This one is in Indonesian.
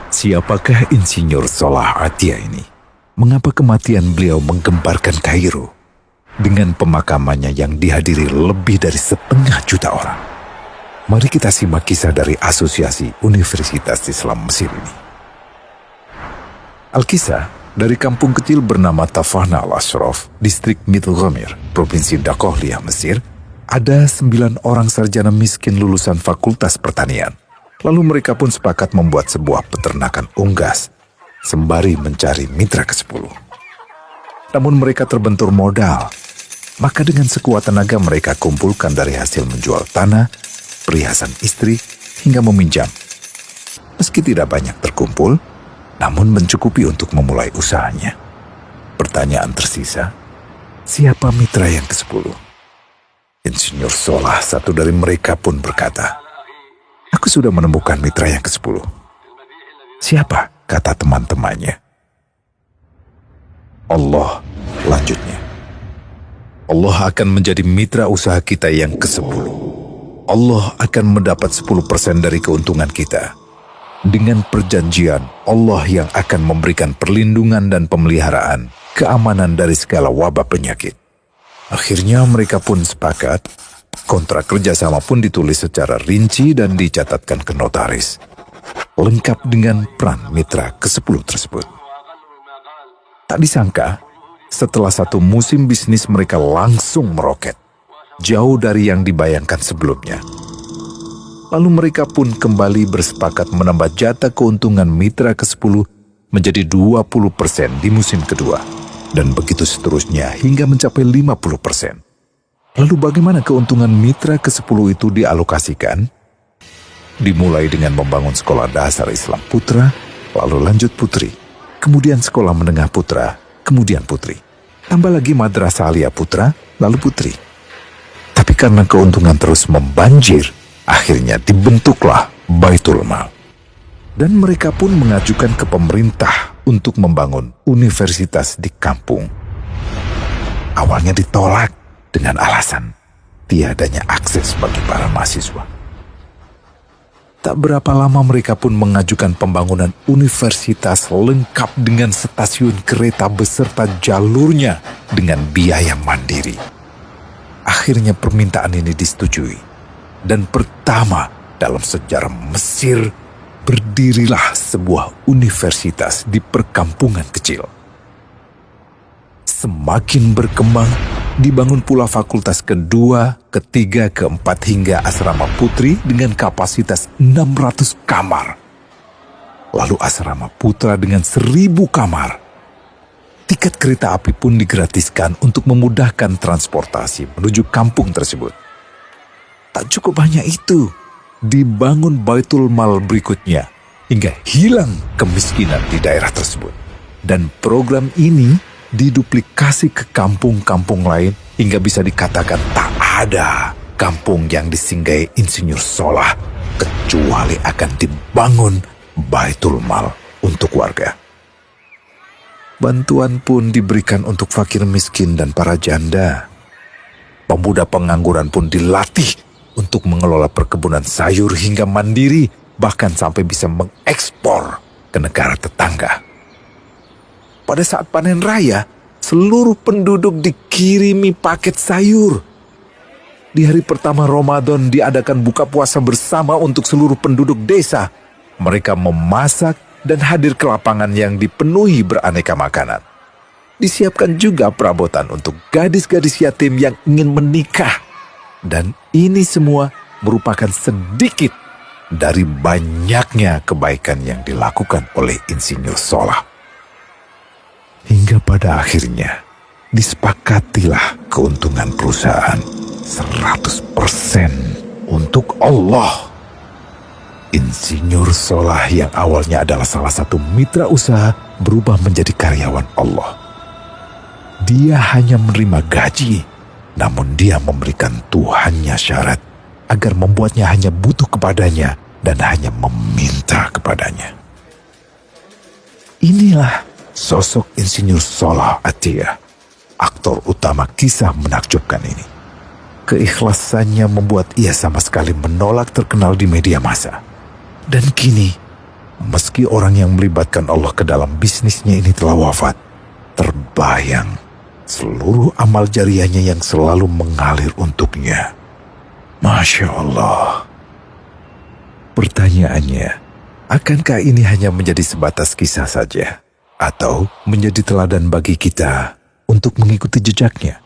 Siapakah Insinyur Solah Atia ini? Mengapa kematian beliau menggemparkan Kairo? Dengan pemakamannya yang dihadiri lebih dari 1,5 juta orang. Mari kita simak kisah dari Asosiasi Universitas Islam Mesir ini. Al-Kisah dari kampung kecil bernama Tafahna al-Ashraf, distrik Middle Ghamir, Provinsi Dakohliyah, Mesir, ada 9 orang sarjana miskin lulusan Fakultas Pertanian. Lalu mereka pun sepakat membuat sebuah peternakan unggas, sembari mencari mitra ke-10. Namun mereka terbentur modal. Maka dengan sekuat tenaga mereka kumpulkan dari hasil menjual tanah, perhiasan istri, hingga meminjam. Meski tidak banyak terkumpul, namun mencukupi untuk memulai usahanya. Pertanyaan tersisa, siapa mitra yang ke-10? Insinyur Solah, satu dari mereka pun berkata, "Aku sudah menemukan mitra yang ke-10. Siapa?" kata teman-temannya. "Allah," lanjutnya. "Allah akan menjadi mitra usaha kita yang ke-10. Allah akan mendapat 10% dari keuntungan kita. Dengan perjanjian, Allah yang akan memberikan perlindungan dan pemeliharaan, keamanan dari segala wabah penyakit." Akhirnya mereka pun sepakat. Kontrak kerjasama pun ditulis secara rinci dan dicatatkan ke notaris. Lengkap dengan peran mitra ke-10 tersebut. Tak disangka, setelah 1 musim bisnis mereka langsung meroket, jauh dari yang dibayangkan sebelumnya. Lalu mereka pun kembali bersepakat menambah jatah keuntungan mitra ke-10 menjadi 20% di musim kedua, dan begitu seterusnya hingga mencapai 50%. Lalu bagaimana keuntungan mitra ke-10 itu dialokasikan? Dimulai dengan membangun sekolah dasar Islam putra, lalu lanjut putri, kemudian sekolah menengah putra, kemudian putri. Tambah lagi madrasah aliyah putra, lalu putri. Tapi karena keuntungan terus membanjir, akhirnya dibentuklah Baitul Mal. Dan mereka pun mengajukan ke pemerintah untuk membangun universitas di kampung. Awalnya ditolak dengan alasan tiadanya akses bagi para mahasiswa. Tak berapa lama mereka pun mengajukan pembangunan universitas lengkap dengan stasiun kereta beserta jalurnya dengan biaya mandiri. Akhirnya permintaan ini disetujui. Dan pertama dalam sejarah Mesir, berdirilah sebuah universitas di perkampungan kecil. Semakin berkembang, dibangun pula fakultas kedua, ketiga, keempat hingga asrama putri dengan kapasitas 600 kamar. Lalu asrama putra dengan 1.000 kamar. Tiket kereta api pun digratiskan untuk memudahkan transportasi menuju kampung tersebut. Tak cukup hanya itu, dibangun Baitul Mal berikutnya hingga hilang kemiskinan di daerah tersebut. Dan program ini diduplikasi ke kampung-kampung lain hingga bisa dikatakan tak ada kampung yang disinggahi Insinyur Solah kecuali akan dibangun Baitul Mal untuk warga. Bantuan pun diberikan untuk fakir miskin dan para janda. Pemuda pengangguran pun dilatih untuk mengelola perkebunan sayur hingga mandiri, bahkan sampai bisa mengekspor ke negara tetangga. Pada saat panen raya, seluruh penduduk dikirimi paket sayur. Di hari pertama Ramadan diadakan buka puasa bersama untuk seluruh penduduk desa. Mereka memasak dan hadir ke lapangan yang dipenuhi beraneka makanan. Disiapkan juga perabotan untuk gadis-gadis yatim yang ingin menikah. Dan ini semua merupakan sedikit dari banyaknya kebaikan yang dilakukan oleh Insinyur Solah. Hingga pada akhirnya disepakatilah keuntungan perusahaan 100% untuk Allah. Insinyur Solah yang awalnya adalah salah satu mitra usaha berubah menjadi karyawan Allah. Dia hanya menerima gaji, namun dia memberikan Tuhannya syarat agar membuatnya hanya butuh kepadanya dan hanya meminta kepadanya. Inilah sosok Insinyur Solah Atia, aktor utama kisah menakjubkan ini. Keikhlasannya membuat ia sama sekali menolak terkenal di media massa. Dan kini, meski orang yang melibatkan Allah ke dalam bisnisnya ini telah wafat, terbayang seluruh amal jariahnya yang selalu mengalir untuknya. Masya Allah. Pertanyaannya, akankah ini hanya menjadi sebatas kisah saja? Atau menjadi teladan bagi kita untuk mengikuti jejaknya?